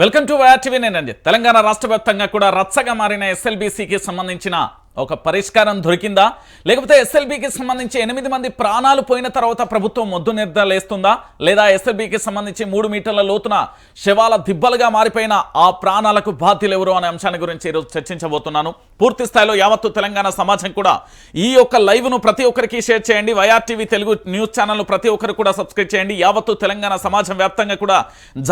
Welcome to YR TV. నేను రంజిత్. తెలంగాణ రాష్ట్ర వ్యాప్తంగా కూడా రచ్చగా మారిన ఎస్ఎల్బీసీకి సంబంధించిన ఒక పరిష్కారం దొరికిందా, లేకపోతే ఎస్ఎల్బీకి సంబంధించి 8 మంది ప్రాణాలు పోయిన తర్వాత ప్రభుత్వం మొద్దు నిర్ధాలేస్తుందా, లేదా ఎస్ఎల్బీకి సంబంధించి 3 మీటర్ల లోతున శవాల దిబ్బలుగా మారిపోయిన ఆ ప్రాణాలకు బాధ్యులు ఎవరు అనే అంశాన్ని గురించి ఈరోజు చర్చించబోతున్నాను. పూర్తి స్థాయిలో యావత్తు తెలంగాణ సమాజం కూడా ఈ యొక్క లైవ్ ను ప్రతి ఒక్కరికి షేర్ చేయండి. YR TV Telugu news channel ప్రతి ఒక్కరు కూడా సబ్స్క్రైబ్ చేయండి. యావత్తు తెలంగాణ సమాజం వ్యాప్తంగా కూడా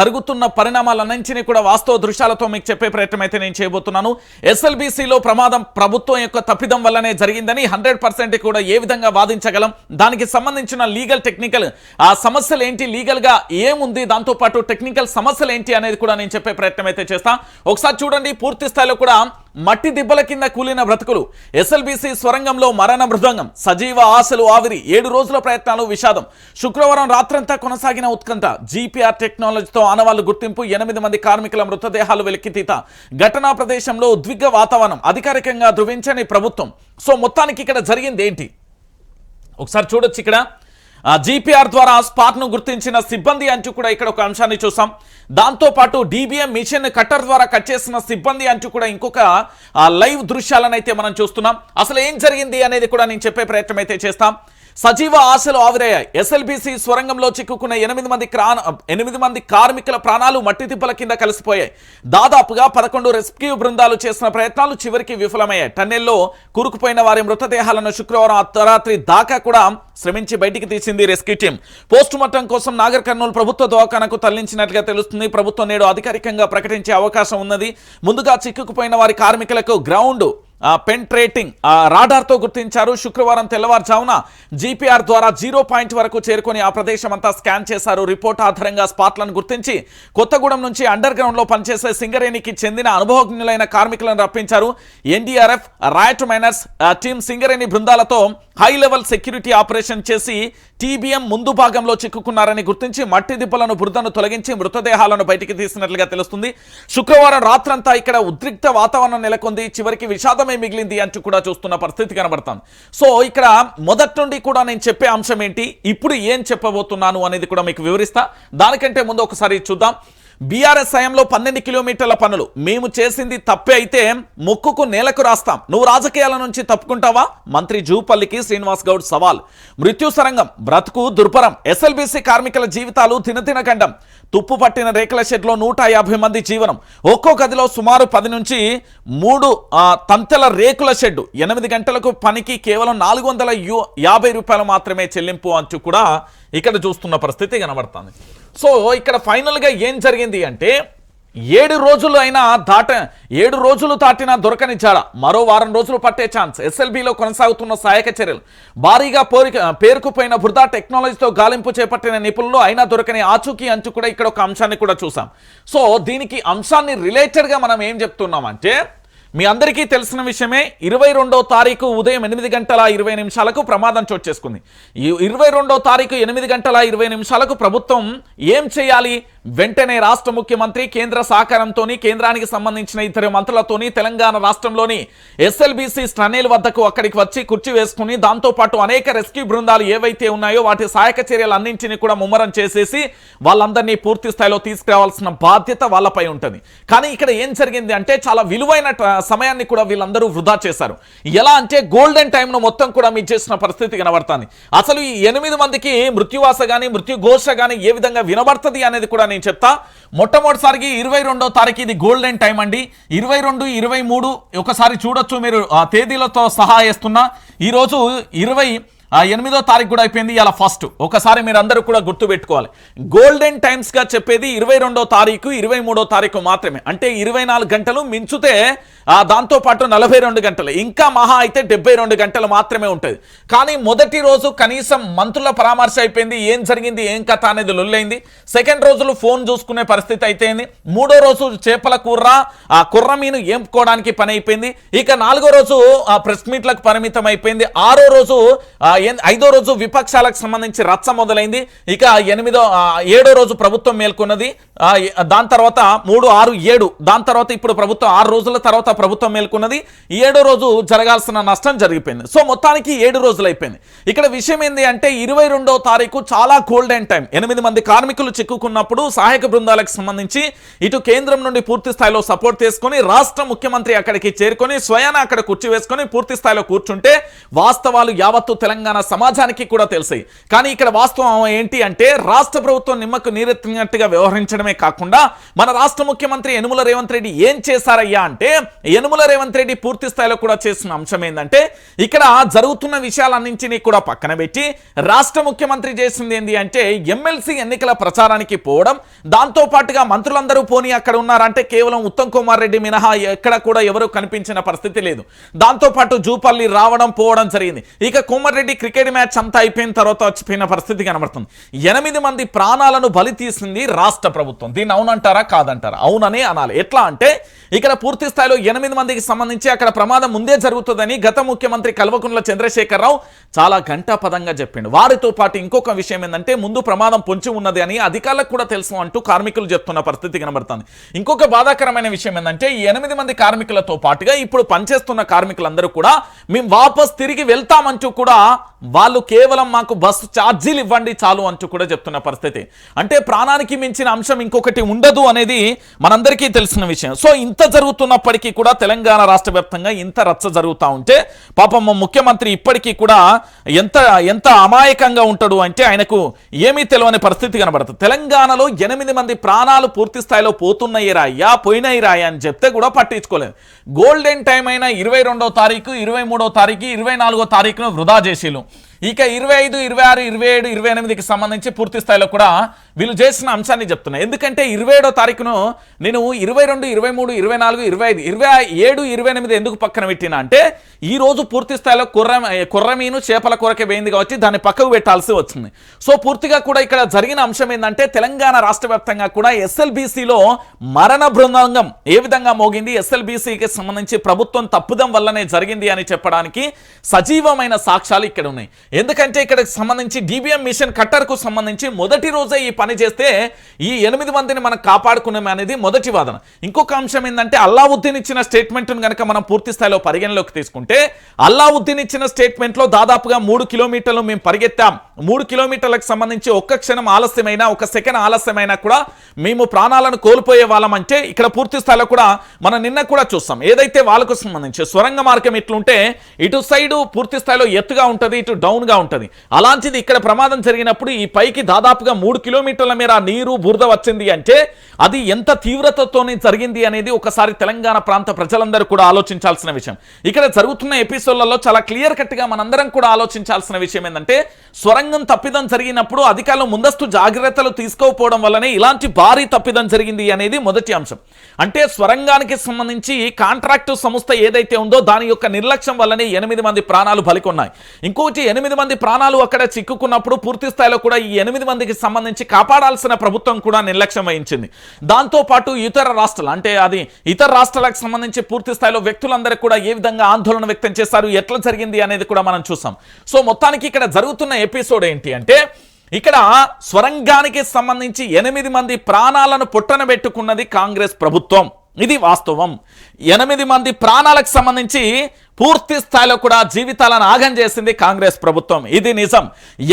జరుగుతున్న పరిణామాలన్నింటినీ కూడా వాస్తవ దృశ్యాలతో మీకు చెప్పే ప్రయత్నం అయితే నేను చేయబోతున్నాను. ఎస్ఎల్బీసీలో ప్రమాదం ప్రభుత్వం తప్పిదం వల్లనే జరిగిందని 100% కూడా ఏ విధంగా వాదించగలం, దానికి సంబంధించిన లీగల్ టెక్నికల్ ఆ సమస్యలు ఏంటి, లీగల్ గా ఏముంది, దాంతో పాటు టెక్నికల్ సమస్యలు ఏంటి అనేది కూడా నేను చెప్పే ప్రయత్నం అయితే చేస్తా. ఒకసారి చూడండి. పూర్తి స్థాయిలో కూడా మట్టి దిబ్బల కింద కూలిన బ్రతుకులు, ఎస్ఎల్బీసీ స్వరంగంలో మరణ మృదంగం, సజీవ ఆశలు ఆవిరి, 7 రోజుల ప్రయత్నాలు విషాదం. శుక్రవారం రాత్రంతా కొనసాగిన ఉత్కంఠ, జీపీఆర్ టెక్నాలజీతో ఆనవాళ్లు గుర్తింపు, 8 మంది కార్మికుల మృతదేహాలు వెలికితీత, ఘటనా ప్రదేశంలో ఉద్విగ్న వాతావరణం, అధికారికంగా ధృవించని ప్రభుత్వం. సో మొత్తానికి ఇక్కడ జరిగింది ఏంటి ఒకసారి చూడొచ్చు. ఇక్కడ జీపీఆర్ ద్వారా స్పాట్ ను గుర్తించిన సిబ్బంది అంటూ కూడా ఇక్కడ ఒక అంశాన్ని చూసాం. దాంతో పాటు డీబీఎం మిషన్ కట్టర్ ద్వారా కట్ చేసిన సిబ్బంది అంటూ కూడా ఇంకొక లైవ్ దృశ్యాలను అయితే మనం చూస్తున్నాం. అసలు ఏం జరిగింది అనేది కూడా నేను చెప్పే ప్రయత్నం అయితే చేస్తాం. సజీవ ఆశలు ఆవిరయ్యాయి. ఎస్ఎల్బీసీ స్వరంగంలో చిక్కుకున్న 8 మంది కార్మికుల ప్రాణాలు మట్టి తిప్పల కింద కలిసిపోయాయి. దాదాపుగా 11 రెస్క్యూ బృందాలు చేసిన ప్రయత్నాలు చివరికి విఫలమయ్యాయి. టన్నెల్లో కూరుకుపోయిన వారి మృతదేహాలను శుక్రవారం అర్ధరాత్రి దాకా కూడా శ్రమించి బయటికి తీసింది రెస్క్యూ టీం. పోస్ట్ మార్టం కోసం నాగర్ కర్నూలు ప్రభుత్వ దవాఖానకు తరలించినట్లుగా తెలుస్తుంది. ప్రభుత్వం నేడు అధికారికంగా ప్రకటించే అవకాశం ఉన్నది. ముందుగా చిక్కుకుపోయిన వారి కార్మికులకు గ్రౌండ్ పెంట్రేటింగ్ రాడార్ తో గుర్తించారు. శుక్రవారం తెల్లవారుజామున జీపీఆర్ ద్వారా 0 పాయింట్ వరకు చేరుకొని ఆ ప్రదేశం అంతా స్కాన్ చేశారు. రిపోర్ట్ ఆధారంగా స్పాట్లను గుర్తించి కొత్తగూడెం నుంచి అండర్ గ్రౌండ్ లో పనిచేసే సింగరేణికి చెందిన అనుభవజ్ఞులైన కార్మికులను రప్పించారు. NDRF, rat miners team Singareni బృందాలతో హై లెవెల్ సెక్యూరిటీ ఆపరేషన్ చేసి టీబీఎం ముందు భాగంలో చిక్కుకున్నారని గుర్తించి మట్టి దిబ్బలను బురదను తొలగించి మృతదేహాలను బయటికి తీసినట్లుగా తెలుస్తుంది. శుక్రవారం రాత్రంతా ఇక్కడ ఉద్రిక్త వాతావరణం నెలకొంది. చివరికి విషాదమే మిగిలింది అంటూ కూడా చూస్తున్న పరిస్థితి కనబడుతుంది. సో ఇక్కడ మొదటి నుండి కూడా నేను చెప్పే అంశం ఏంటి, ఇప్పుడు ఏం చెప్పబోతున్నాను అనేది కూడా మీకు వివరిస్తా. దానికంటే ముందు ఒకసారి చూద్దాం. బీఆర్ఎస్ హయాంలో 12 కిలోమీటర్ల పనులు, మేము చేసింది తప్పే అయితే మొక్కుకు నేలకు రాస్తాం, నువ్వు రాజకీయాల నుంచి తప్పుకుంటావా? మంత్రి జూపల్లికి శ్రీనివాస్ గౌడ్ సవాల్. మృత్యు సరంగం, బ్రతుకు దుర్భరం, ఎస్ఎల్బీసీ కార్మికుల జీవితాలు తినగండం. తుప్పు పట్టిన రేకుల షెడ్లో 150 మంది జీవనం. ఒక్కో గదిలో సుమారు 10 నుంచి 3 తంతెల రేకుల షెడ్డు. 8 గంటలకు పనికి కేవలం 450 రూపాయలు మాత్రమే చెల్లింపు అంటూ కూడా ఇక్కడ చూస్తున్న పరిస్థితి కనబడుతుంది. సో ఇక్కడ ఫైనల్ గా ఏం జరిగింది అంటే 7 రోజులు దాటినా దొరకని జాడ, మరో వారం రోజులు పట్టే ఛాన్స్. ఎస్ఎల్బీలో కొనసాగుతున్న సహాయక చర్యలు, భారీగా పేరుకుపోయిన బృందా టెక్నాలజీతో గాలింపు చేపట్టిన నిపుణులు అయినా దొరకని ఆచూకీ అంచు కూడా ఇక్కడ ఒక అంశాన్ని కూడా చూసాం. సో దీనికి అంశాన్ని రిలేటెడ్ గా మనం ఏం చెప్తున్నామంటే, మీ అందరికీ తెలిసిన విషయమే, 22వ తారీఖు ఉదయం 8:20 ప్రమాదం చోటు చేసుకుంది. 22వ తారీఖు 8:20 ప్రభుత్వం ఏం చేయాలి? వెంటనే రాష్ట్ర ముఖ్యమంత్రి కేంద్ర సహకారంతోని, కేంద్రానికి సంబంధించిన 2 మంత్రులతోని తెలంగాణ రాష్ట్రంలోని ఎస్ఎల్బీసీ టన్నెల్ వద్దకు అక్కడికి వచ్చి కుర్చీ వేసుకుని, దాంతోపాటు అనేక రెస్క్యూ బృందాలు ఏవైతే ఉన్నాయో వాటి సహాయక చర్యలు అన్నింటినీ కూడా ముమ్మరం చేసేసి వాళ్ళందరినీ పూర్తి స్థాయిలో తీసుకురావాల్సిన బాధ్యత వాళ్ళపై ఉంటుంది. కానీ ఇక్కడ ఏం జరిగింది అంటే, చాలా విలువైన సమయాన్ని కూడా వీళ్ళందరూ వృధా చేశారు. ఎలా అంటే గోల్డెన్ టైంను మొత్తం కూడా మిస్ చేసిన పరిస్థితి కనబడుతుంది. అసలు ఈ 8 మందికి మృత్యువాస కానీ మృత్యుఘోష కానీ ఏ విధంగా వినబడుతుంది అనేది కూడా నేను చెప్తా. మొట్టమొదటిసారికి 22వ తారీఖు ఇది గోల్డెన్ టైం అండి. 22, 23 ఒకసారి చూడొచ్చు మీరు తేదీలతో సహా వేస్తున్నా. ఈరోజు 28వ తారీఖు కూడా అయిపోయింది, ఇలా ఫస్ట్. ఒకసారి మీరు అందరూ కూడా గుర్తుపెట్టుకోవాలి, గోల్డెన్ టైమ్స్ గా చెప్పేది 22వ తారీఖు 23వ తారీఖు మాత్రమే. అంటే 24 గంటలు మించుతే దాంతో పాటు 42 గంటలు, ఇంకా మహా అయితే 72 గంటలు మాత్రమే ఉంటుంది. కానీ మొదటి రోజు కనీసం మంత్రుల పరామర్శ అయిపోయింది, ఏం జరిగింది ఏం కథ అనేది లొల్లైంది. సెకండ్ రోజులు ఫోన్ చూసుకునే పరిస్థితి అయిపోయింది. 3వ రోజు చేపల కుర్ర మీను ఏంపుకోవడానికి పని అయిపోయింది. ఇక 4వ రోజు ప్రెస్ మీట్లకు పరిమితం అయిపోయింది. 6వ రోజు 5వ రోజు విపక్షాలకు సంబంధించి రచ్చ మొదలైంది. ఇక 7వ రోజు ప్రభుత్వం మేల్కొన్నది. దాని తర్వాత 3, 6, 7 దాని తర్వాత ఇప్పుడు ప్రభుత్వం 6 రోజుల తర్వాత ప్రభుత్వం మేల్కొన్నది. 7వ రోజు జరగాల్సిన నష్టం జరిగిపోయింది. సో మొత్తానికి 7 రోజులు అయిపోయింది. ఇక్కడ విషయం ఏంది అంటే 22వ తారీఖు చాలా గోల్డెన్ టైం. 8 మంది కార్మికులు చిక్కుకున్నప్పుడు సహాయక బృందాలకు సంబంధించి ఇటు కేంద్రం నుండి పూర్తి స్థాయిలో సపోర్ట్ తీసుకొని రాష్ట్ర ముఖ్యమంత్రి అక్కడికి చేరుకొని స్వయాన అక్కడ కుర్చీ వేసుకొని పూర్తి స్థాయిలో కూర్చుంటే వాస్తవాలు యావత్తు తెలంగాణ సమాజానికి కూడా తెలిసాయి. కానీ ఇక్కడ వాస్తవం ఏంటి అంటే రాష్ట్ర ప్రభుత్వం నిమ్మకు నీరెత్తినట్టుగా వ్యవహరించడమే కాకుండా మన రాష్ట్ర ముఖ్యమంత్రి యనుమల రేవంత్ రెడ్డి ఏం చేశారయ్యా అంటే యనుమల రేవంత్ రెడ్డి పూర్తి స్థాయిలో కూడా చేసిన అంశం ఏంటంటే ఇక్కడ జరుగుతున్న విషయాలన్నింటినీ కూడా పక్కన పెట్టి రాష్ట్ర ముఖ్యమంత్రి చేసింది ఏంటి అంటే ఎమ్మెల్సీ ఎన్నికల ప్రచారానికి పోవడం, దాంతో పాటుగా మంత్రులందరూ పోనీ అక్కడ ఉన్నారంటే కేవలం ఉత్తమ్ కుమార్ రెడ్డి మినహా ఎక్కడ కూడా ఎవరు కనిపించిన పరిస్థితి లేదు. దాంతో పాటు జూపల్లి రావడం పోవడం జరిగింది. ఇక కోమరెడ్డి క్రికెట్ మ్యాచ్ అంతా అయిపోయిన తర్వాత వచ్చిపోయిన పరిస్థితి కనబడుతుంది. 8 మంది ప్రాణాలను బలి తీసింది రాష్ట్ర ప్రభుత్వం. దీన్ని అవునంటారా కాదంటారా? అవుననే అనాలి. ఎట్లా అంటే ఇక్కడ పూర్తి స్థాయిలో 8 మందికి సంబంధించి అక్కడ ప్రమాదం ముందే జరుగుతుందని గత ముఖ్యమంత్రి కల్వకుంట్ల చంద్రశేఖరరావు చాలా ఘంటాపదంగా చెప్పిండు. వారితో పాటు ఇంకొక విషయం ఏంటంటే ముందు ప్రమాదం పొంచి ఉన్నది అని అధికారులకు కూడా తెలుసు అంటూ కార్మికులు చెప్తున్న పరిస్థితి కనబడుతుంది. ఇంకొక బాధాకరమైన విషయం ఏంటంటే ఈ 8 మంది కార్మికులతో పాటుగా ఇప్పుడు పనిచేస్తున్న కార్మికులందరూ కూడా మేము వాపస్ తిరిగి వెళ్తామంటూ కూడా వాళ్ళు కేవలం మాకు బస్సు ఛార్జీలు ఇవ్వండి చాలు అంటూ కూడా చెప్తున్న పరిస్థితి. అంటే ప్రాణానికి మించిన అంశం ఇంకొకటి ఉండదు అనేది మనందరికీ తెలిసిన విషయం. సో ఇంత జరుగుతున్నప్పటికీ కూడా తెలంగాణ రాష్ట్ర వ్యాప్తంగా ఇంత రచ్చ జరుగుతూ ఉంటే పాపం ముఖ్యమంత్రి ఇప్పటికీ కూడా ఎంత అమాయకంగా ఉంటాడు అంటే ఆయనకు ఏమీ తెలియని పరిస్థితి కనబడుతుంది. తెలంగాణలో 8 మంది ప్రాణాలు పూర్తి స్థాయిలో పోతున్నాయి రాయ్యా పోయినాయి రాయ్యా అని చెప్తే కూడా పట్టించుకోలేదు. గోల్డెన్ టైం అయిన 22వ తారీఖు 23వ తారీఖు 24వ తారీఖును వృధా చేసిలు. ఇక 25, 26, 27, 28కి సంబంధించి పూర్తి స్థాయిలో కూడా వీళ్ళు చేసిన అంశాన్ని చెప్తున్నా. ఎందుకంటే 27వ తారీఖును నేను 22, 23, 24, 25, 27, 28 ఎందుకు పక్కన పెట్టినా అంటే ఈ రోజు పూర్తి స్థాయిలో కొర్రమీను చేపల కొరకే వేయింది కాబట్టి దాన్ని పక్కకు పెట్టాల్సి వచ్చింది. సో పూర్తిగా కూడా ఇక్కడ జరిగిన అంశం ఏంటంటే తెలంగాణ రాష్ట్ర వ్యాప్తంగా కూడా ఎస్ఎల్బీసీలో మరణ బృందంగం ఏ విధంగా మోగింది, ఎస్ఎల్బీసీకి సంబంధించి ప్రభుత్వం తప్పుదం వల్లనే జరిగింది అని చెప్పడానికి సజీవమైన సాక్ష్యాలు ఇక్కడ ఉన్నాయి. ఎందుకంటే ఇక్కడ సంబంధించి డిబిఎం మిషన్ కట్టర్కు సంబంధించి మొదటి రోజే ఈ పని చేస్తే ఈ 8 మందిని మనం కాపాడుకున్నాం అనేది మొదటి వాదన. ఇంకొక అంశం ఏంటంటే అల్లావుద్దీన్ ఇచ్చిన స్టేట్మెంట్ను కనుక మనం పూర్తి స్థాయిలో పరిగణలోకి తీసుకుంటే అల్లావుద్దీన్ ఇచ్చిన స్టేట్మెంట్లో దాదాపుగా 3 కిలోమీటర్లు మేము పరిగెత్తాం, 3 కిలోమీటర్లకు సంబంధించి ఒక్క క్షణం ఆలస్యమైనా ఒక సెకండ్ ఆలస్యమైనా కూడా మేము ప్రాణాలను కోల్పోయే వాళ్ళం అంటే ఇక్కడ పూర్తి స్థాయిలో కూడా మనం నిన్న కూడా చూస్తాం. ఏదైతే వాళ్ళకు సంబంధించి స్వరంగ మార్గం ఇట్లుంటే ఇటు సైడు పూర్తి స్థాయిలో ఎత్తుగా ఉంటుంది, ఇటు డౌన్ గా ఉంటది. అలాంటిది ఇక్కడ ప్రమాదం జరిగినప్పుడు ఈ పైకి దాదాపుగా 3 కిలోమీటర్ల మేర నీరు బురద వచ్చింది అంటే అది ఎంత తీవ్రతతోనే జరిగింది అనేది ఒకసారి తెలంగాణ ప్రాంత ప్రజలందరూ కూడా ఆలోచించాల్సిన విషయం. ఇక్కడ జరుగుతున్న ఎపిసోడ్లలో చాలా క్లియర్ కట్ గా మనందరం కూడా ఆలోచించాల్సిన విషయం ఏంటంటే స్వరంగం తప్పిదం జరిగినప్పుడు అధికారులు ముందస్తు జాగ్రత్తలు తీసుకోకపోవడం వల్లనే ఇలాంటి భారీ తప్పిదం జరిగింది అనేది మొదటి అంశం. అంటే స్వరంగానికి సంబంధించి కాంట్రాక్టు సంస్థ ఏదైతే ఉందో దాని యొక్క నిర్లక్ష్యం వల్లనే 8 మంది ప్రాణాలు బలికొన్నాయి. ఇంకోటి 8 మంది ప్రాణాలు అక్కడ చిక్కుకున్నప్పుడు పూర్తి స్థాయిలో కూడా ఈ 8 మందికి సంబంధించి కాపాడాల్సిన ప్రభుత్వం కూడా నిర్లక్ష్యం వహించింది. దాంతో పాటు ఇతర రాష్ట్రాలు అంటే అది ఇతర రాష్ట్రాలకు సంబంధించి పూర్తి స్థాయిలో వ్యక్తులందరూ కూడా ఏ విధంగా ఆందోళన వ్యక్తం చేశారు, ఎట్లా జరిగింది అనేది కూడా మనం చూసాం. సో మొత్తానికి ఇక్కడ జరుగుతున్న ఎపిసోడ్ ఏంటి అంటే ఇక్కడ స్వరంగానికి సంబంధించి 8 మంది ప్రాణాలను పుట్టన పెట్టుకున్నది కాంగ్రెస్ ప్రభుత్వం. ఇది వాస్తవం. 8 మంది ప్రాణాలకు సంబంధించి పూర్తి స్థాయిలో కూడా జీవితాలను ఆగం చేసింది కాంగ్రెస్ ప్రభుత్వం. ఇది నిజం.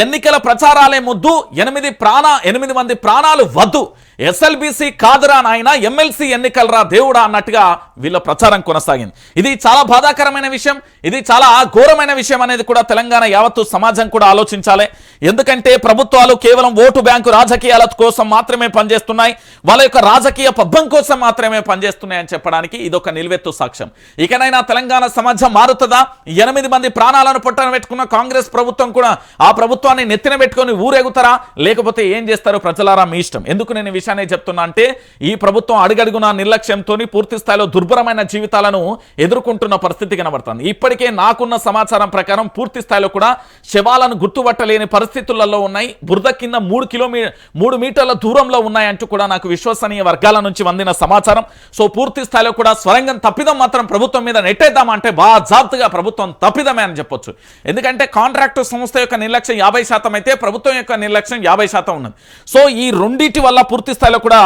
ఎన్నికల ప్రచారాలే ముద్దు, 8 మంది ప్రాణాలు వద్దు, ఎస్ఎల్బీసీ కాదురా నాయన, ఎమ్మెల్సీ ఎన్నికలరా దేవుడా అన్నట్టుగా వీళ్ళ ప్రచారం కొనసాగింది. ఇది చాలా బాధాకరమైన విషయం, ఇది చాలా ఘోరమైన విషయం అనేది కూడా తెలంగాణ యావత్తు సమాజం కూడా ఆలోచించాలి. ఎందుకంటే ప్రభుత్వాలు కేవలం ఓటు బ్యాంకు రాజకీయాల కోసం మాత్రమే పనిచేస్తున్నాయి, వాళ్ళ యొక్క రాజకీయ పబ్బం కోసం మాత్రమే పనిచేస్తున్నాయి అని చెప్పడానికి ఇదొక నిలువెత్తు సాక్ష్యం. ఇకనైనా తెలంగాణ సమాజం మారుతుందా? 8 మంది ప్రాణాలను పొట్టన పెట్టుకున్న కాంగ్రెస్ ప్రభుత్వం కూడా ఆ ప్రభుత్వాన్ని నెత్తిన పెట్టుకొని ఊరేగుతారా, లేకపోతే ఏం చేస్తారో ప్రజలారా మీ ఇష్టం. ఎందుకు నేను ఈ విషయాన్ని చెప్తున్నా అంటే ఈ ప్రభుత్వం అడుగడుగున నిర్లక్ష్యంతో పూర్తి స్థాయిలో దుర్భరమైన జీవితాలను ఎదుర్కొంటున్న పరిస్థితి కనబడుతుంది. ఇప్పటికే నాకున్న సమాచారం ప్రకారం పూర్తి స్థాయిలో కూడా శవాలను గుర్తుపట్టలేని పరిస్థితులలో ఉన్నాయి, బురద కింద 3 మీటర్ల దూరంలో ఉన్నాయంటూ కూడా నాకు విశ్వసనీయ వర్గాల నుంచి అందిన సమాచారం. సో పూర్తి స్థాయిలో కూడా స్వరంగం తప్పిదం మాత్రం ప్రభుత్వం మీద నెట్టేద్దామంటే బేజాబ్తుగా ప్రభుత్వం తప్పిదమే అని చెప్పొచ్చు. ఎందుకంటే కాంట్రాక్టు సంస్థ యొక్క నిర్లక్ష్యం 50% అయితే ప్రభుత్వం యొక్క నిర్లక్ష్యం 50% ఉన్నది. సో ఈ రెండింటి వల్ల పూర్తి స్థాయిలో కూడా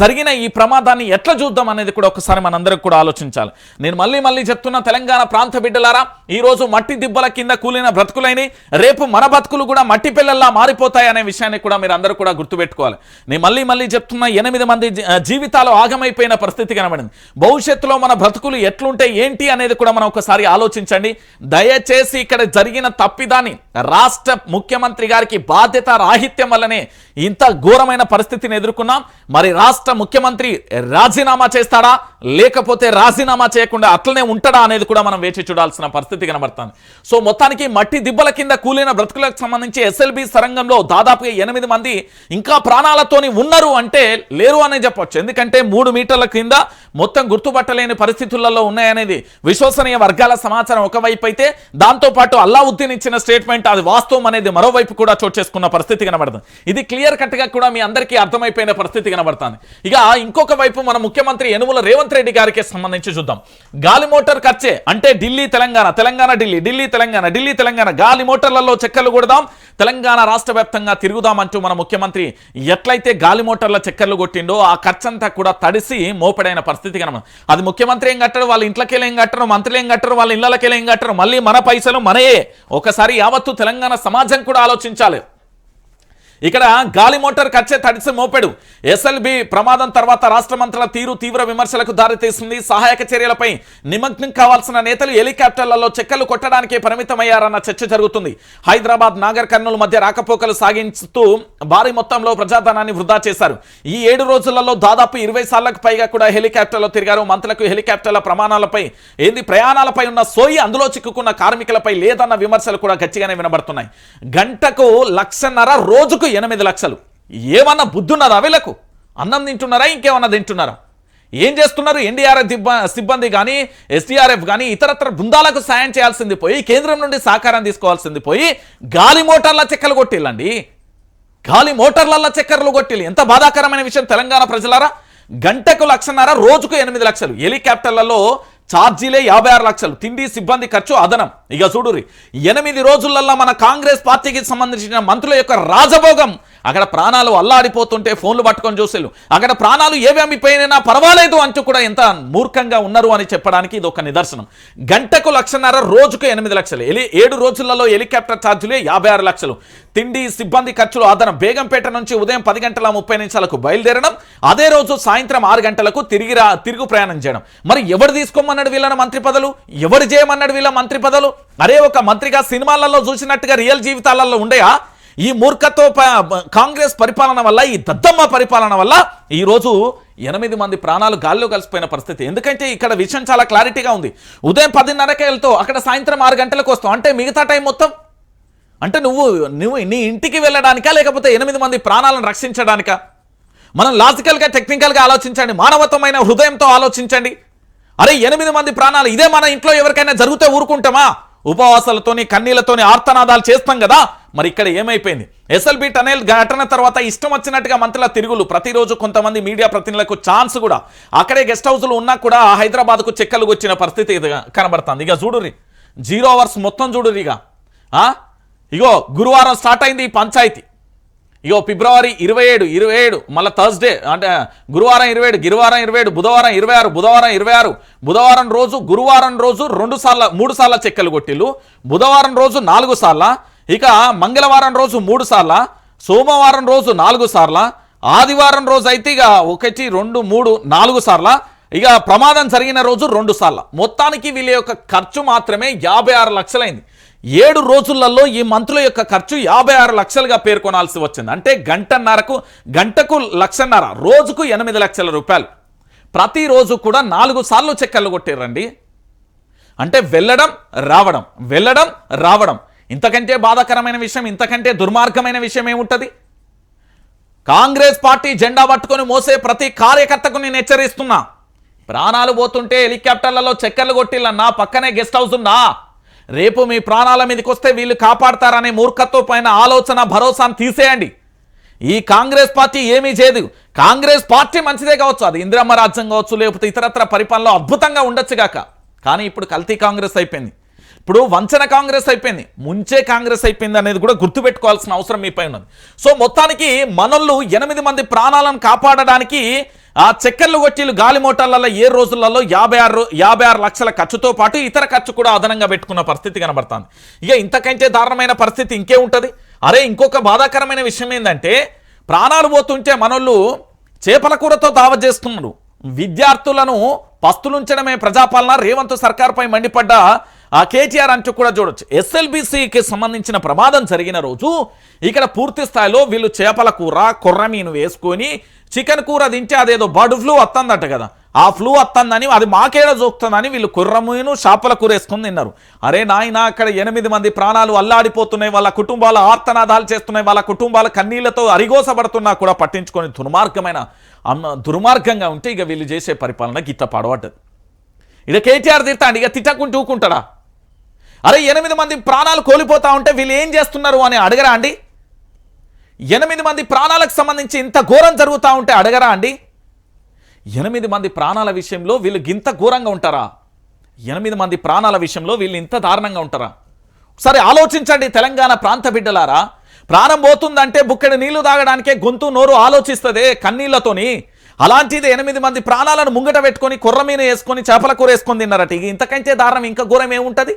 జరిగిన ఈ ప్రమాదాన్ని ఎట్లా చూద్దాం అనేది కూడా ఒకసారి మనందరికి కూడా ఆలోచించాలి. నేను మళ్ళీ చెప్తున్నా, తెలంగాణ ప్రాంత బిడ్డలారా, ఈ రోజు మట్టి దిబ్బల కింద కూలిన బ్రతుకులైన రేపు మన బతుకులు కూడా మట్టి పిల్లల్లా మారిపోతాయి అనే విషయాన్ని కూడా మీరు అందరూ కూడా గుర్తుపెట్టుకోవాలి. నేను మళ్ళీ చెప్తున్నా, 8 మంది జీవితాలు ఆగమైపోయిన పరిస్థితి కనబడింది. భవిష్యత్తులో మన బ్రతుకులు ఎట్లుంటే ఏంటి అనేది కూడా మనం ఒకసారి ఆలోచించండి. దయచేసి ఇక్కడ జరిగిన తప్పిదాన్ని రాష్ట్ర ముఖ్యమంత్రి గారికి బాధ్యత రాహిత్యం వల్లనే ఇంత ఘోరమైన పరిస్థితిని ఎదుర్కొన్నాం. మరి రాష్ట్ర ముఖ్యమంత్రి రాజీనామా చేస్తాడా లేకపోతే రాజీనామా చేయకుండా అట్లనే ఉంటాడా అనేది కూడా మనం వేచి చూడాల్సిన పరిస్థితి కనబడుతుంది. సో మొత్తానికి మట్టి దిబ్బల కింద కూలిన బ్రతుకులకు సంబంధించి ఎస్ఎల్బి సరంగంలో దాదాపుగా 8 మంది ఇంకా ప్రాణాలతోని ఉన్నారు అంటే లేరు అనే చెప్పొచ్చు. ఎందుకంటే 3 మీటర్ల కింద మొత్తం గుర్తుపట్టలేని పరిస్థితులలో ఉన్నాయనేది విశ్వసనీయ వర్గాల సమాచారం ఒకవైపు అయితే, దాంతోపాటు అల్లావుద్దీన్ ఇచ్చిన స్టేట్మెంట్ అది వాస్తవం అనేది మరోవైపు కూడా చోటు చేసుకున్న పరిస్థితి కనబడుతుంది. ఇది క్లియర్ కట్ గా కూడా మీ అందరికీ అర్థమైపోయిన పరిస్థితి కనబడుతుంది. ఇక ఇంకొక వైపు మన ముఖ్యమంత్రి యనుమల రేవంత్ రెడ్డి గారికి సంబంధించి చూద్దాం. గాలి మోటార్ ఖర్చే అంటే ఢిల్లీ తెలంగాణ, తెలంగాణ ఢిల్లీ, ఢిల్లీ తెలంగాణ, ఢిల్లీ తెలంగాణ, గాలి మోటార్లలో చెక్కర్లు కొడదాం, తెలంగాణ రాష్ట్ర వ్యాప్తంగా తిరుగుదాం అంటూ మన ముఖ్యమంత్రి ఎట్లయితే గాలి మోటార్ల చెక్కర్లు కొట్టిండో ఆ ఖర్చంతా కూడా తడిసి మోపడైన పరిస్థితి కనబడుతుంది. అది ముఖ్యమంత్రి ఏం కట్టరు, వాళ్ళ ఇంట్లోకెళ్ళి ఏం కట్టరు, మంత్రులు ఏం కట్టరు, వాళ్ళ ఇళ్లకెళ్ళి ఏం కట్టరు, మళ్ళీ మన పైసలు మనయే. ఒకసారి యావత్తు తెలంగాణ సమాజం కూడా ఆలోచించాలి. ఇక్కడ గాలి మోటార్ ఖర్చే తడిసి మోపెడు. ఎస్ఎల్బి ప్రమాదం తర్వాత రాష్ట్ర మంత్రుల తీరు తీవ్ర విమర్శలకు దారితీస్తుంది. సహాయక చర్యలపై నిమగ్నం కావాల్సిన నేతలు హెలికాప్టర్లలో చెక్కలు కొట్టడానికే పరిమితమయ్యారన్న చర్చ జరుగుతుంది. హైదరాబాద్ నాగర్ కర్నూలు మధ్య రాకపోకలు సాగిస్తూ భారీ మొత్తంలో ప్రజాధనాన్ని వృధా చేశారు. ఈ 7 రోజులలో దాదాపు 20 సార్లకు పైగా కూడా హెలికాప్టర్లో తిరిగారు. మంత్రులకు హెలికాప్టర్ల ప్రయాణాలపై ఉన్న సోయి అందులో చిక్కుకున్న కార్మికులపై లేదన్న విమర్శలు కూడా గట్టిగానే వినబడుతున్నాయి. గంటకు 1,50,000, రోజుకు 8 లక్షలు. ఏమన్నా బుద్ధున్నదా వీళ్ళకు? అన్నం తింటున్నారా, ఇంకేమన్నా తింటున్నారా? ఏం చేస్తున్నారు? ఎన్డీఆర్ఎఫ్ సిబ్బంది కానీ ఎస్డీఆర్ఎఫ్ కానీ ఇతరత్ర బృందాలకు సాయం చేయాల్సింది పోయి, కేంద్రం నుండి సహకారం తీసుకోవాల్సింది పోయి గాలి మోటార్ల చెక్కలు కొట్టిల్లండి. గాలి మోటార్ల చక్కర్లు కొట్టిల్లు. ఎంత బాధాకరమైన విషయం తెలంగాణ ప్రజలారా. గంటకు 1,50,000, రోజుకు 8 లక్షలు. హెలికాప్టర్లలో ఛార్జీలే 56 లక్షలు. తిండి సిబ్బంది ఖర్చు అదనం. ఇక చూడురి, 8 రోజులల్లో మన కాంగ్రెస్ పార్టీకి సంబంధించిన మంత్రుల యొక్క రాజభోగం. అక్కడ ప్రాణాలు అల్లాడిపోతుంటే ఫోన్లు పట్టుకొని చూసేళ్ళు. అక్కడ ప్రాణాలు ఏమేమిపోయినా పర్వాలేదు అంటూ కూడా ఎంత మూర్ఖంగా ఉన్నారు అని చెప్పడానికి ఇది ఒక నిదర్శనం. గంటకు 1,50,000, రోజుకు 8 లక్షలు. 7 రోజులలో హెలికాప్టర్ ఛార్జీలే 56 లక్షలు. తిండి సిబ్బంది ఖర్చులు అదనం. బేగంపేట నుంచి ఉదయం 10:30 బయలుదేరడం, అదే రోజు సాయంత్రం 6 గంటలకు తిరుగు ప్రయాణం చేయడం. మరి ఎవరు తీసుకోమన్నాడు వీళ్ళని మంత్రి పదవులు? ఎవరు చేయమన్నాడు వీళ్ళ మంత్రి పదవులు? అరే ఒక మంత్రిగా సినిమాలలో చూసినట్టుగా రియల్ జీవితాలలో ఉండయా? ఈ మూర్ఖత్వ కాంగ్రెస్ పరిపాలన వల్ల, ఈ దద్దమ్మ పరిపాలన వల్ల ఈరోజు 8 మంది ప్రాణాలు గాల్లో కలిసిపోయిన పరిస్థితి. ఎందుకంటే ఇక్కడ విషయం చాలా క్లారిటీగా ఉంది. ఉదయం 10:30కి వెళ్తావు, అక్కడ సాయంత్రం 6 గంటలకు వస్తావు. అంటే మిగతా టైం మొత్తం అంటే నువ్వు నీ ఇంటికి వెళ్ళడానికా లేకపోతే 8 మంది ప్రాణాలను రక్షించడానికా? మనం లాజికల్గా టెక్నికల్గా ఆలోచించండి, మానవత్వమైన హృదయంతో ఆలోచించండి. అరే 8 మంది ప్రాణాలు ఇదే మన ఇంట్లో ఎవరికైనా జరిగితే ఊరుకుంటామా? ఉపవాసాలతోని కన్నీళ్లతోని ఆర్తనాదాలు చేస్తాం కదా. మరి ఇక్కడ ఏమైపోయింది? ఎస్ఎల్బి టనెల్ ఘటన తర్వాత ఇష్టం వచ్చినట్టుగా మంత్రుల తిరుగులు. ప్రతిరోజు కొంతమంది మీడియా ప్రతినిధులకు ఛాన్స్ కూడా అక్కడే గెస్ట్ హౌస్లు ఉన్నా కూడా హైదరాబాద్కు చెక్కలు వచ్చిన పరిస్థితి కనబడుతుంది. ఇక చూడుర్రి, 0 అవర్స్ మొత్తం చూడుర్రి. ఇగో గురువారం స్టార్ట్ అయింది ఈ పంచాయతీ. ఇగో ఫిబ్రవరి 27 మళ్ళీ థర్స్డే అంటే గురువారం 27, గిరివారం 27, బుధవారం 26, బుధవారం రోజు గురువారం రోజు 3 సార్ల చెక్కలు కొట్టిల్లు. బుధవారం రోజు 4 సార్ల, ఇక మంగళవారం రోజు 3 సార్ల, సోమవారం రోజు 4 సార్ల, ఆదివారం రోజు అయితే ఇక 1, 2, 3, 4 సార్ల, ఇక ప్రమాదం జరిగిన రోజు 2 సార్ల. మొత్తానికి వీళ్ళ యొక్క ఖర్చు మాత్రమే 56 లక్షలైంది. 7 రోజులలో ఈ మంత్రుల యొక్క ఖర్చు 56 లక్షలుగా పేర్కొనాల్సి వచ్చింది. అంటే గంటకు 1,50,000, రోజుకు 8 లక్షల రూపాయలు. ప్రతిరోజు కూడా 4 సార్లు చెక్కర్లు కొట్టారండి. అంటే వెళ్ళడం రావడం. ఇంతకంటే బాధాకరమైన విషయం, ఇంతకంటే దుర్మార్గమైన విషయం ఏముంటుంది? కాంగ్రెస్ పార్టీ జెండా పట్టుకొని మోసే ప్రతి కార్యకర్తకు నేను హెచ్చరిస్తున్నా. ప్రాణాలు పోతుంటే హెలికాప్టర్లలో చెక్కర్లు కొట్టిల్లన్నా, పక్కనే గెస్ట్ హౌస్ ఉందా? రేపు మీ ప్రాణాల మీదకి వస్తే వీళ్ళు కాపాడతారనే మూర్ఖత్వం పైన ఆలోచన భరోసాను తీసేయండి. ఈ కాంగ్రెస్ పార్టీ ఏమీ చేయదు. కాంగ్రెస్ పార్టీ మంచిదే కావచ్చు, అది ఇందిరమ్మ రాజ్యం కావచ్చు, లేకపోతే ఇతరత్ర పరిపాలనలో అద్భుతంగా ఉండొచ్చు గాక. కానీ ఇప్పుడు కల్తీ కాంగ్రెస్ అయిపోయింది, ఇప్పుడు వంచన కాంగ్రెస్ అయిపోయింది, ముంచే కాంగ్రెస్ అయిపోయింది అనేది కూడా గుర్తుపెట్టుకోవాల్సిన అవసరం మీపై ఉన్నది. సో మొత్తానికి మనోళ్ళు 8 మంది ప్రాణాలను కాపాడడానికి ఆ చక్కెర్లు కొట్టిలు గాలి మోటార్లలో ఏ రోజులలో 56 లక్షల ఖర్చుతో పాటు ఇతర ఖర్చు కూడా అదనంగా పెట్టుకున్న పరిస్థితి కనబడుతుంది. ఇక ఇంతకంటే దారుణమైన పరిస్థితి ఇంకే ఉంటుంది. అరే ఇంకొక బాధాకరమైన విషయం ఏంటంటే ప్రాణాలు పోతుంటే మనోళ్ళు చేపల కూరతో దావత్ చేస్తున్నారు. విద్యార్థులను పస్తులుంచడమే ప్రజాపాలన, రేవంత్ సర్కార్పై మండిపడ్డ ఆ కేటీఆర్ అంటూ కూడా చూడొచ్చు. ఎస్ఎల్బీసీకి సంబంధించిన ప్రమాదం జరిగిన రోజు ఇక్కడ పూర్తి స్థాయిలో వీళ్ళు చేపల కూర కొర్రమీను వేసుకొని చికెన్ కూర తింటే అదేదో బర్డ్ ఫ్లూ వస్తుందట కదా, ఆ ఫ్లూ వస్తుందని అది మాకేడ జోక్తుందని వీళ్ళు కొర్రమీను చేపల కూర వేసుకొని తిన్నారు. అరే నాయన అక్కడ 8 మంది ప్రాణాలు అల్లాడిపోతున్నాయి, వాళ్ళ కుటుంబాల ఆర్తనాదాలు చేస్తున్నాయి, వాళ్ళ కుటుంబాల కన్నీళ్లతో అరిగోసబడుతున్నా కూడా పట్టించుకొని దుర్మార్గంగా ఉంటే ఇక వీళ్ళు చేసే పరిపాలన గిట్ట పడవడ్డది. ఇక కేటీఆర్ తిడతాండి, ఇక తిట్టకుంటూ ఊకుంటాడా? అరే 8 మంది ప్రాణాలు కోల్పోతా ఉంటే వీళ్ళు ఏం చేస్తున్నారు అని అడగరా అండి? 8 మంది ప్రాణాలకు సంబంధించి ఇంత ఘోరం జరుగుతూ ఉంటే అడగరా అండి? 8 మంది ప్రాణాల విషయంలో వీళ్ళు ఇంత ఘోరంగా ఉంటారా? 8 మంది ప్రాణాల విషయంలో వీళ్ళు ఇంత దారుణంగా ఉంటారా? సరే ఆలోచించండి తెలంగాణ ప్రాంత బిడ్డలారా. ప్రాణం పోతుందంటే బుక్కెడు నీళ్లు తాగడానికే గొంతు నోరు ఆలోచిస్తుంది కన్నీళ్లతోని. అలాంటిది 8 మంది ప్రాణాలను ముంగట పెట్టుకొని కొర్రమీన వేసుకొని చేపల కూర వేసుకొని తిన్నారట. ఇక ఇంతకంటే దారుణం ఇంకా ఘోరం ఏముంటుంది?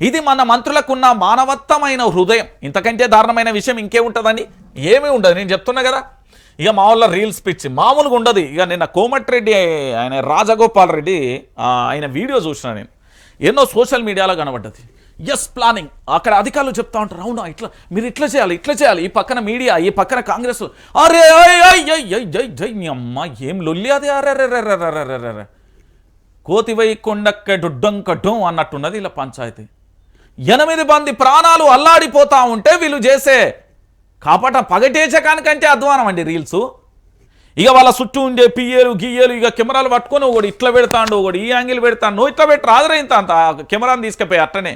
ఇది మన మంత్రులకున్న మానవత్వమైన హృదయం. ఇంతకంటే దారుణమైన విషయం ఇంకేముంటుందండి? ఏమీ ఉండదు. నేను చెప్తున్నా కదా. ఇక మా వాళ్ళ రీల్స్ పిచ్చి మామూలుగా ఉండదు. ఇక నిన్న కోమటిరెడ్డి ఆయన రాజగోపాల్ రెడ్డి ఆయన వీడియో చూసిన నేను, ఎన్నో సోషల్ మీడియాలో కనబడ్డది. ఎస్ ప్లానింగ్ అక్కడ అధికారులు చెప్తా ఉంటారు, అవునా ఇట్లా మీరు ఇట్లా చేయాలి, ఈ పక్కన మీడియా, ఈ పక్కన కాంగ్రెస్. అరే జై అమ్మ ఏం లొల్లి అది, అరే కోతివై కొండక్క డుడ్డంకడ్డం అన్నట్టున్నది ఇలా పంచాయతీ. 8 మంది ప్రాణాలు అల్లాడిపోతా ఉంటే వీళ్ళు చేసే కాపాట పగటేచకానికంటే అధ్వానం అండి రీల్స్. ఇక వాళ్ళ చుట్టూ ఉండే పియ్యలు గియ్యలు ఇక కెమెరాలు పట్టుకొని ఒకటి ఇట్లా పెడతాడు, ఒకటి ఈ యాంగిల్ పెడతాడు, నువ్వు ఇట్లా పెట్టి రాదురా ఇంత అంత కెమెరాని తీసుకుపోయి అట్టనే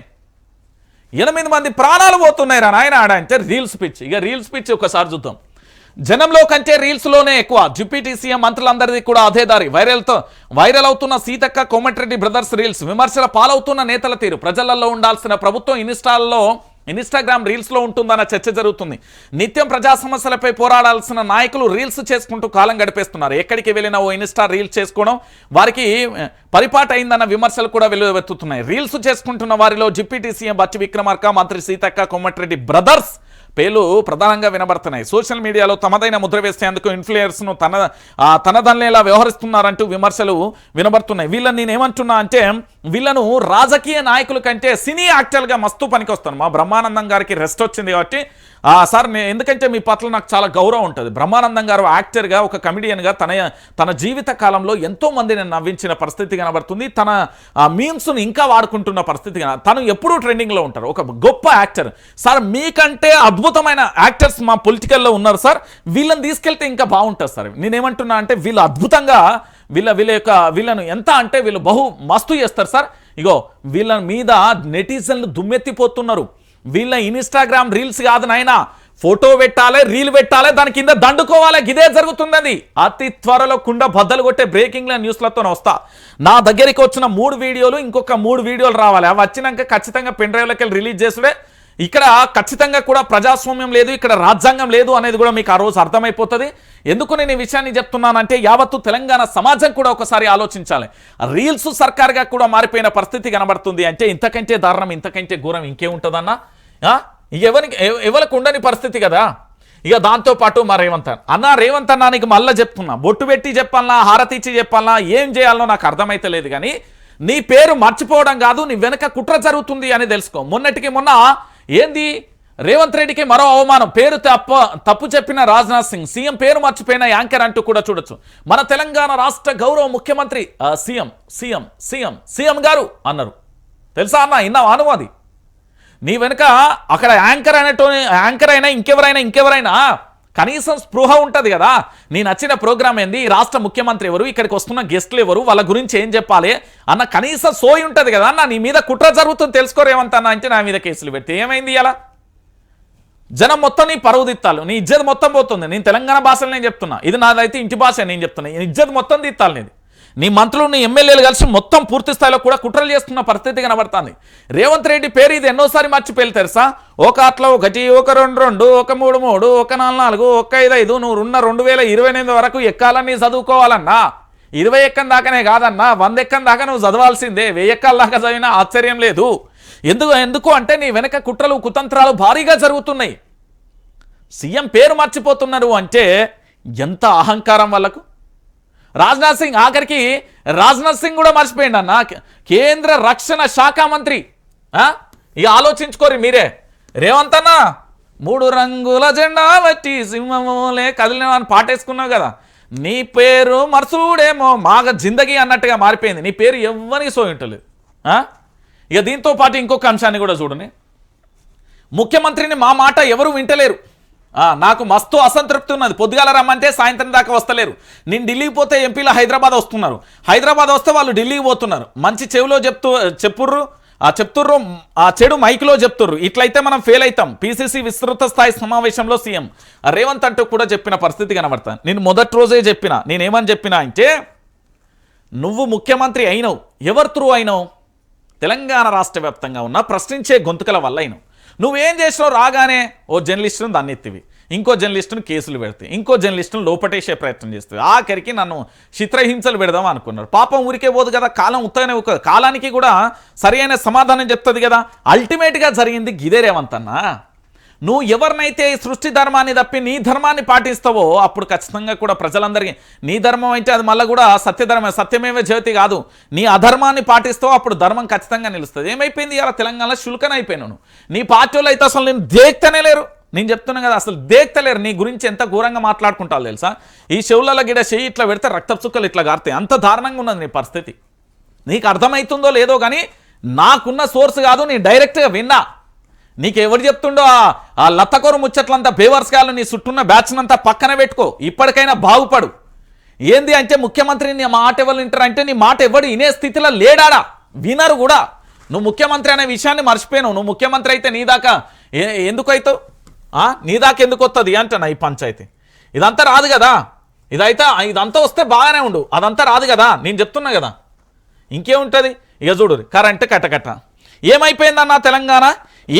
8 మంది ప్రాణాలు పోతున్నాయి రా నాయన ఆడ అంటే రీల్స్ పిచ్చి. ఇక రీల్స్ పిచ్చి ఒకసారి చూద్దాం. జనంలో కంటే రీల్స్లోనే ఎక్కువ. డిప్యూటీ సీఎం మంత్రులందరిది కూడా అదే దారి. వైరల్ అవుతున్న సీతక్క కోమటిరెడ్డి బ్రదర్స్ రీల్స్, విమర్శల పాలవుతున్న నేతల తీరు, ప్రజలలో ఉండాల్సిన ప్రభుత్వం ఇన్స్టాగ్రామ్ రీల్స్లో ఉంటుందన్న చర్చ జరుగుతుంది. నిత్యం ప్రజా సమస్యలపై పోరాడాల్సిన నాయకులు రీల్స్ చేసుకుంటూ కాలం గడిపేస్తున్నారు. ఎక్కడికి వెళ్ళినా ఓ ఇన్స్టా రీల్స్ చేసుకోవడం వారికి పరిపాటు అయిందన్న విమర్శలు కూడా వెల్లువెత్తుతున్నాయి. రీల్స్ చేసుకుంటున్న వారిలో డిప్యూటీ సీఎం బట్టి విక్రమార్క, మంత్రి సీతక్క కోమటిరెడ్డి బ్రదర్స్ పేర్లు ప్రధానంగా వినబడుతున్నాయి. సోషల్ మీడియాలో తమదైన ముద్ర వేసేందుకు ఇన్ఫ్లుయెన్సర్ను తనదన్నేలా వ్యవహరిస్తున్నారంటూ విమర్శలు వినబడుతున్నాయి. వీళ్ళని నేనేమంటున్నా అంటే వీళ్ళను రాజకీయ నాయకుల కంటే సినీ యాక్టర్గా మస్తు పనికొస్తాను. మా బ్రహ్మానందం గారికి రెస్ట్ వచ్చింది కాబట్టి సార్ ఎందుకంటే మీ పట్ల నాకు చాలా గౌరవం ఉంటుంది. బ్రహ్మానందం గారు యాక్టర్గా ఒక కమిడియన్గా తన జీవిత కాలంలో ఎంతో మందిని నవ్వించిన పరిస్థితి కనబడుతుంది. తన మీమ్స్ను ఇంకా వాడుకుంటున్న పరిస్థితి తను ఎప్పుడూ ట్రెండింగ్లో ఉంటారు. ఒక గొప్ప యాక్టర్. సార్ మీకంటే అద్భుతమైన యాక్టర్స్ మా పొలిటికల్లో ఉన్నారు సార్, వీళ్ళని తీసుకెళ్తే ఇంకా బాగుంటుంది సార్. నేనేమంటున్నా అంటే వీళ్ళు అద్భుతంగా వీళ్ళను ఎంత అంటే వీళ్ళు మస్తు చేస్తారు సార్. ఇగో వీళ్ళ మీద నెటిజన్లు దుమ్మెత్తిపోతున్నారు. వీళ్ళ ఇన్స్టాగ్రామ్ రీల్స్ కాదు నాయనా, ఫోటో పెట్టాలి, రీల్ పెట్టాలి, దాని కింద దండుకోవాలి. ఇదే జరుగుతున్నది. అతి త్వరలో కుండ బద్దలు కొట్టే బ్రేకింగ్ న్యూస్లతో వస్తా. నా దగ్గరికి వచ్చిన 3 వీడియోలు ఇంకొక 3 వీడియోలు రావాలి. అవి వచ్చినాక ఖచ్చితంగా పెన్ డ్రైవ్లోకి వెళ్ళి రిలీజ్ చేసుడే. ఇక్కడ ఖచ్చితంగా కూడా ప్రజాస్వామ్యం లేదు, ఇక్కడ రాజ్యాంగం లేదు అనేది కూడా మీకు ఆ రోజు అర్థమైపోతుంది. ఎందుకు నేను ఈ విషయాన్ని చెప్తున్నానంటే యావత్తు తెలంగాణ సమాజం కూడా ఒకసారి ఆలోచించాలి. రీల్స్ సర్కార్గా కూడా మారిపోయిన పరిస్థితి కనబడుతుంది అంటే ఇంతకంటే దారుణం, ఇంతకంటే ఘోరం ఇంకేముంటుందన్నా? ఎవరికి ఉండని పరిస్థితి కదా. ఇక దాంతోపాటు మా రేవంత్ అన్న నీకు మళ్ళీ చెప్తున్నా, బొట్టు పెట్టి చెప్పాలన్నా, హారతి ఇచ్చి చెప్పాలన్నా, ఏం చేయాలనో నాకు అర్థమైతే లేదు. కానీ నీ పేరు మర్చిపోవడం కాదు, నీ వెనక కుట్ర జరుగుతుంది అని తెలుసుకో. మొన్నటికి మొన్న ఏంది రేవంత్ రెడ్డికి మరో అవమానం, పేరు తప్పు చెప్పిన రాజ్నాథ్ సింగ్, సీఎం పేరు మర్చిపోయిన యాంకర్ అంటూ కూడా చూడొచ్చు. మన తెలంగాణ రాష్ట్ర గౌరవ ముఖ్యమంత్రి సీఎం గారు అన్నారు. తెలుసా అన్న, ఇన్నావా అనుమతి? నీ వెనుక అక్కడ యాంకర్ అయినా ఇంకెవరైనా కనీసం స్పృహ ఉంటుంది కదా. నీ నచ్చిన ప్రోగ్రామ్ ఏంది, ఈ రాష్ట్ర ముఖ్యమంత్రి ఎవరు, ఇక్కడికి వస్తున్న గెస్ట్లు ఎవరు, వాళ్ళ గురించి ఏం చెప్పాలి అన్న కనీసం సోయి ఉంటుంది కదా అన్న. నీ మీద కుట్ర జరుగుతుంది తెలుసుకోరేమంతన్నా అంటే నా మీద కేసులు పెడితే ఏమైంది? ఇలా జనం మొత్తం నీ పరువు దిత్తాలు, నీ ఇజ్జత్ మొత్తం పోతుంది. నేను తెలంగాణ భాషలో నేను చెప్తున్నా, ఇది నాదైతే ఇంటి భాష నేను చెప్తున్నా. ఇజ్జత్ మొత్తం దిత్తాలి నీది. నీ మంత్రులు నీ ఎమ్మెల్యేలు కలిసి మొత్తం పూర్తి స్థాయిలో కూడా కుట్రలు చేస్తున్న పరిస్థితి కనబడుతుంది. రేవంత్ రెడ్డి పేరు ఇది ఎన్నోసారి మర్చిపోయి తెలుసా? ఒక అట్లా ఒకటి, ఒక రెండు, ఒక మూడు, ఒక నాలుగు, ఒక ఐదు, నువ్వు ఉన్న 2028 వరకు ఎక్కాలని చదువుకోవాలన్నా 20 ఎక్కం దాకానే కాదన్నా 100 ఎక్కం దాకా నువ్వు చదవాల్సిందే. 1000 ఎక్కాల దాకా చదివినా ఆశ్చర్యం లేదు. ఎందుకు అంటే నీ వెనక కుట్రలు కుతంత్రాలు భారీగా జరుగుతున్నాయి. సీఎం పేరు మర్చిపోతున్నారు అంటే ఎంత అహంకారం వాళ్ళకు. రాజ్నాథ్ సింగ్, ఆఖరికి రాజ్నాథ్ సింగ్ కూడా మర్చిపోయింది అన్న, కేంద్ర రక్షణ శాఖ మంత్రి. ఇక ఆలోచించుకోరు మీరే. రేవంత్ అన్న 3 రంగుల జెండా బట్టి సింహమోలే కదిలిన అని పాటేసుకున్నావు కదా, నీ పేరు మర్సుడేమో మాగ జిందగీ అన్నట్టుగా మారిపోయింది. నీ పేరు ఎవ్వరికి సోయింటలేదు. ఇక దీంతో పాటు ఇంకొక అంశాన్ని కూడా చూడండి. ముఖ్యమంత్రిని మా మాట ఎవరు వింటలేరు. నాకు మస్తు అసంతృప్తి ఉన్నది. పొద్దుగాల రమ్మంటే సాయంత్రం దాకా వస్తలేరు. నేను ఢిల్లీకి పోతే ఎంపీలు హైదరాబాద్ వస్తున్నారు, హైదరాబాద్ వస్తే వాళ్ళు ఢిల్లీకి పోతున్నారు. మంచి చెవిలో చెప్పుర్రు, ఆ చెడు మైక్లో చెప్తుర్రు. ఇట్లయితే మనం ఫెయిల్ అవుతాం. పీసీసీ విస్తృత స్థాయి సమావేశంలో సీఎం రేవంత్ అంటూ కూడా చెప్పిన పరిస్థితి కనబడతాను. నేను మొదటి రోజే చెప్పిన, నేనేమని చెప్పినా అంటే, నువ్వు ముఖ్యమంత్రి అయినవు, ఎవరు త్రూ అయినవు? తెలంగాణ రాష్ట్ర వ్యాప్తంగా ఉన్న ప్రశ్నించే గొంతుకల వల్ల అయినవు. నువ్వేం చేసినావు? రాగానే ఓ జర్నలిస్టును దాన్ని ఎత్తివి, ఇంకో జర్నలిస్టును కేసులు పెడితే, ఇంకో జర్నలిస్టును లోపటేసే ప్రయత్నం చేస్తుంది. ఆఖరికి నన్ను చిత్రహింసలు పెడదాం అనుకున్నారు. పాపం ఊరికే పోదు కదా, కాలం ఉత్తగానే కాలానికి కూడా సరైన సమాధానం చెప్తుంది కదా. అల్టిమేట్గా జరిగింది గిదే రేవంత్ అన్న. నువ్వు ఎవరినైతే ఈ సృష్టి ధర్మాన్ని తప్పి నీ ధర్మాన్ని పాటిస్తావో అప్పుడు ఖచ్చితంగా కూడా ప్రజలందరికీ, నీ ధర్మం అయితే అది మళ్ళీ కూడా సత్యమేవ జయతి కాదు, నీ అధర్మాన్ని పాటిస్తావో అప్పుడు ధర్మం ఖచ్చితంగా నిలుస్తుంది. ఏమైపోయింది ఇలా తెలంగాణలో శుల్కన అయిపోయినాను. నీ పార్టీలో అయితే అసలు నేను దేక్తనే లేరు. నేను చెప్తున్నా కదా, అసలు దేక్తలేరు. నీ గురించి ఎంత ఘోరంగా మాట్లాడుకుంటావు తెలుసా? ఈ చెవులలో గిడ చెయ్యి ఇట్లా పెడితే రక్త చుక్కలు ఇట్లా గారుతాయి. అంత దారుణంగా ఉన్నది నీ పరిస్థితి. నీకు అర్థమవుతుందో లేదో కానీ నాకున్న సోర్స్ కాదు, నేను డైరెక్ట్గా విన్నా. నీకు ఎవరు చెప్తుండో ఆ లత్తకొరు ముచ్చట్లంతా బేవర్స్గాలు నీ చుట్టూన్న బ్యాచ్నంతా పక్కన పెట్టుకో. ఇప్పటికైనా బాగుపడు. ఏంది అంటే ముఖ్యమంత్రిని నీ మాట ఎవరు వింటారు అంటే నీ మాట ఎవడు వినే స్థితిలో లేడాడా, వినరు కూడా. నువ్వు ముఖ్యమంత్రి అనే విషయాన్ని మర్చిపోయావు. నువ్వు ముఖ్యమంత్రి అయితే నీ దాకా ఎందుకు అవుతావు? నీ దాకా ఎందుకు వస్తుంది అంటనా ఈ పంచాయతీ? ఇదంతా రాదు కదా. ఇదంతా వస్తే బాగానే ఉండు, అదంతా రాదు కదా. నేను చెప్తున్నా కదా, ఇంకేముంటుంది? ఇక చూడు, కరెంట్ కట్టకట్ట ఏమైపోయిందన్నా తెలంగాణ.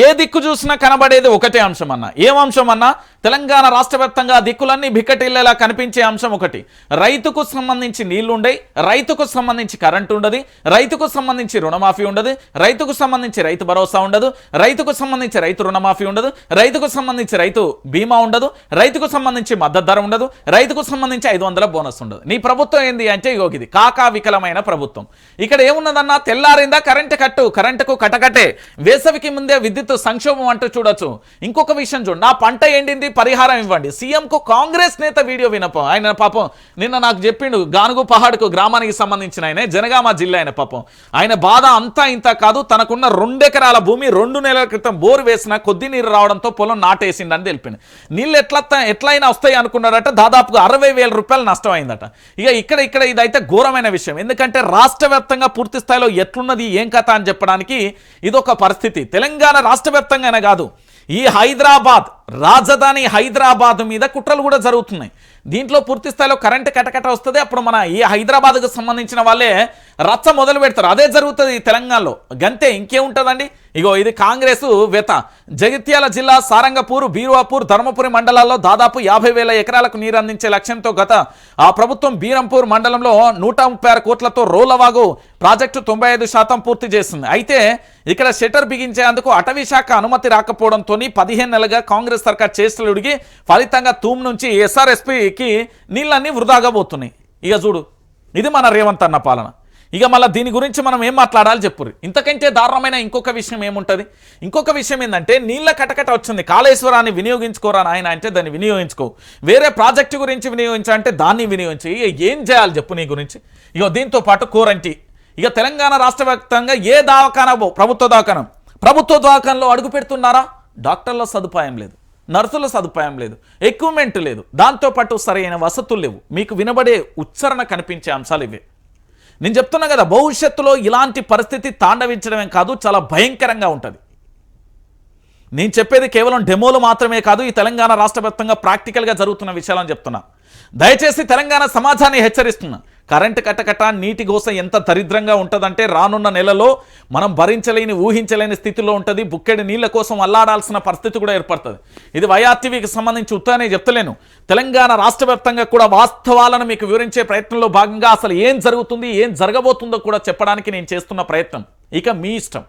ఏ దిక్కు చూసినా కనబడేది ఒకటే అంశం అన్న. ఏం అంశం అన్నా? తెలంగాణ రాష్ట్ర వ్యాప్తంగా దిక్కులన్నీ బిక్కటిల్లేలా కనిపించే అంశం ఒకటి. రైతుకు సంబంధించి నీళ్లుండయి, రైతుకు సంబంధించి కరెంటు ఉండదు, రైతుకు సంబంధించి రుణమాఫీ ఉండదు, రైతుకు సంబంధించి రైతు భరోసా ఉండదు, రైతుకు సంబంధించి రైతు రుణమాఫీ ఉండదు, రైతుకు సంబంధించి రైతు బీమా ఉండదు, రైతుకు సంబంధించి మద్దతు ధర ఉండదు, రైతుకు సంబంధించి 500 బోనస్ ఉండదు. నీ ప్రభుత్వం ఏంది అంటే ఇది కాకా వికలమైన ప్రభుత్వం. ఇక్కడ ఏమున్నదన్నా? తెల్లారిందా కరెంటు కట్టు, కరెంటుకు కటకటే, వేసవికి ముందే విద్యుత్ సంక్షోభం అంటూ చూడొచ్చు. ఇంకొక విషయం చూడు, నా పంట ఎండింది పరిహారం ఇవ్వండి. సీఎంకు కాంగ్రెస్ నేత వీడియో వినపం. ఆయన పాపం నిన్న నాకు చెప్పిండు, గానుగు పహాడ్కు గ్రామానికి సంబంధించిన ఆయన, జనగామ జిల్లా ఆయన. పాపం ఆయన బాధ అంతా ఇంత కాదు, తనకున్న 2 ఎకరాల భూమి 2 నెలల క్రితం బోరు వేసిన కొద్ది నీరు రావడంతో పొలం నాటేసిండని తెలిపింది. నీళ్ళు ఎట్లయినా వస్తాయి అనుకున్నాడట. దాదాపుగా 60,000 రూపాయలు నష్టం అయిందట. ఇక్కడ ఇదైతే ఘోరమైన విషయం. ఎందుకంటే రాష్ట్ర వ్యాప్తంగా పూర్తి స్థాయిలో ఎట్లున్నది ఏం కథ అని చెప్పడానికి ఇదొక పరిస్థితి. తెలంగాణ రాష్ట్ర వ్యాప్తంగానే కాదు, ఈ హైదరాబాద్ రాజధాని హైదరాబాద్ మీద కుట్రలు కూడా జరుగుతున్నాయి. దీంట్లో పూర్తి స్థాయిలో కరెంటు కటకట వస్తుంది. అప్పుడు మన ఈ హైదరాబాద్కు సంబంధించిన వాళ్ళే రచ్చ మొదలు పెడతారు. అదే జరుగుతుంది తెలంగాణలో. గంతే, ఇంకేముంటుందండి? ఇది కాంగ్రెస్ వెత. జగిత్యాల జిల్లా సారంగపూర్, బీరువాపూర్, ధర్మపురి మండలాల్లో దాదాపు 50,000 ఎకరాలకు నీరు అందించే లక్ష్యంతో గత ప్రభుత్వం బీరంపూర్ మండలంలో 136 కోట్లతో రోలవాగు ప్రాజెక్టు 95% పూర్తి చేస్తుంది. అయితే ఇక్కడ షట్టర్ బిగించేందుకు అటవీ శాఖ అనుమతి రాకపోవడంతో 15 నెలలుగా కాంగ్రెస్ సర్కార్ చేష్టలుడిగి ఫలితంగా తూమ్ నుంచి ఎస్ఆర్ఎస్పీకి నీళ్ళన్నీ వృధాగా పోతున్నాయి. చూడు, ఇది మన రేవంత్ అన్న పాలన. మళ్ళీ దీని గురించి మనం ఏం మాట్లాడాలి చెప్పురు. ఇంతకంటే దారుణమైన ఇంకొక విషయం ఏముంటుంది? ఇంకొక విషయం ఏంటంటే, నీళ్ళ కటకట వచ్చింది, కాళేశ్వరాన్ని వినియోగించుకోరా ఆయన అంటే దాన్ని వినియోగించుకో, వేరే ప్రాజెక్టు గురించి వినియోగించాలంటే దాన్ని వినియోగించి ఏం చేయాలి చెప్పు నీ గురించి. దీంతో పాటు కోరంటీ. తెలంగాణ రాష్ట్ర వ్యాప్తంగా ఏ దవాఖానా ప్రభుత్వ దవాఖానలో అడుగు పెడుతున్నారా? డాక్టర్ల సదుపాయం లేదు, నర్సుల సదుపాయం లేదు, ఎక్విప్మెంట్ లేదు, దాంతోపాటు సరైన వసతులు లేవు. మీకు వినబడే ఉచ్చారణ కనిపించే అంశాలు ఇవే. నేను చెప్తున్నా కదా, భవిష్యత్తులో ఇలాంటి పరిస్థితి తాండవించడమే కాదు, చాలా భయంకరంగా ఉంటుంది. నేను చెప్పేది కేవలం డెమోలు మాత్రమే కాదు, ఈ తెలంగాణ రాష్ట్ర వ్యాప్తంగా ప్రాక్టికల్గా జరుగుతున్న విషయాలని చెప్తున్నా. దయచేసి తెలంగాణ సమాజాన్ని హెచ్చరిస్తున్నా, కరెంటు కట్టకట్ట నీటి గోస ఎంత దరిద్రంగా ఉంటుందంటే రానున్న నెలలో మనం భరించలేని ఊహించలేని స్థితిలో ఉంటుంది. బుక్కెడి నీళ్ల కోసం అల్లాడాల్సిన పరిస్థితి కూడా ఏర్పడుతుంది. ఇది వైఆర్టీవీకి సంబంధించి ఉత్తనే చెప్తలేను. తెలంగాణ రాష్ట్ర వ్యాప్తంగా కూడా వాస్తవాలను మీకు వివరించే ప్రయత్నంలో భాగంగా అసలు ఏం జరుగుతుంది, ఏం జరగబోతుందో కూడా చెప్పడానికి నేను చేస్తున్న ప్రయత్నం. ఇక మీ ఇష్టం.